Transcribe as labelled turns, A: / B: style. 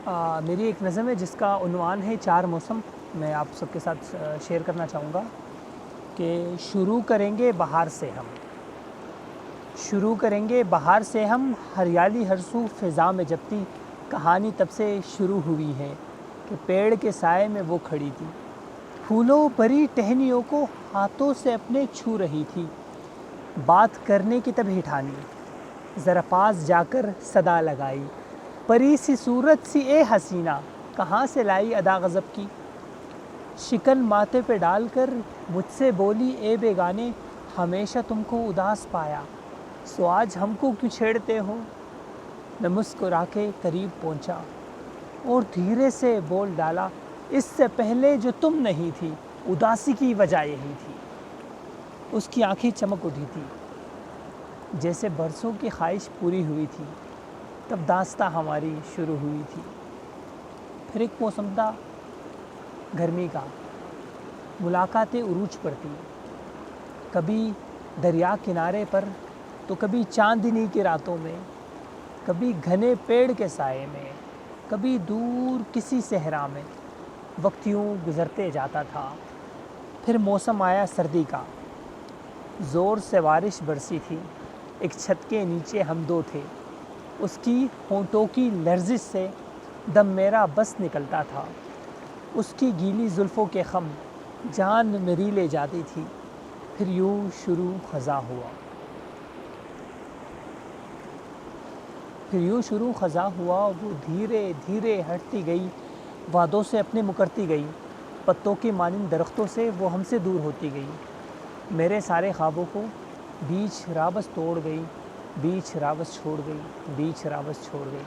A: میری ایک نظم ہے جس کا عنوان ہے چار موسم. میں آپ سب کے ساتھ شیئر کرنا چاہوں گا کہ شروع کریں گے بہار سے ہم، شروع کریں گے بہار سے ہم، ہریالی ہر سو فضا میں جبتی. کہانی تب سے شروع ہوئی ہے کہ پیڑ کے سائے میں وہ کھڑی تھی، پھولوں بھری ٹہنیوں کو ہاتھوں سے اپنے چھو رہی تھی. بات کرنے کی تب ہی ٹھانی، ذرا پاس جا کر صدا لگائی، پری سی صورت سی اے حسینہ، کہاں سے لائی ادا غضب کی. شکن ماتھے پہ ڈال کر مجھ سے بولی اے بیگانے، ہمیشہ تم کو اداس پایا، سو آج ہم کو کیوں چھیڑتے ہو. میں مسکرا کے قریب پہنچا اور دھیرے سے بول ڈالا، اس سے پہلے جو تم نہیں تھی، اداسی کی وجہ یہی تھی. اس کی آنکھیں چمک اٹھی تھی جیسے برسوں کی خواہش پوری ہوئی تھی. تب داستاں ہماری شروع ہوئی تھی. پھر ایک موسم تھا گرمی کا، ملاقاتیں عروج پر تھی، کبھی دریا کنارے پر تو کبھی چاندنی کی راتوں میں، کبھی گھنے پیڑ کے سائے میں، کبھی دور کسی صحرا میں. وقت یوں گزرتے جاتا تھا. پھر موسم آیا سردی کا، زور سے بارش برسی تھی. ایک چھت کے نیچے ہم دو تھے، اس کی ہونٹوں کی لرزش سے دم میرا بس نکلتا تھا. اس کی گیلی زلفوں کے خم جان میری لے جاتی تھی. پھر یوں شروع خزاں ہوا، پھر یوں شروع خزاں ہوا. وہ دھیرے دھیرے ہٹتی گئی، وعدوں سے اپنے مکرتی گئی، پتوں کی مانند درختوں سے وہ ہم سے دور ہوتی گئی. میرے سارے خوابوں کو بیچ راہ بس توڑ گئی، بیچ راہ بس چھوڑ گئی، بیچ راہ بس چھوڑ گئی.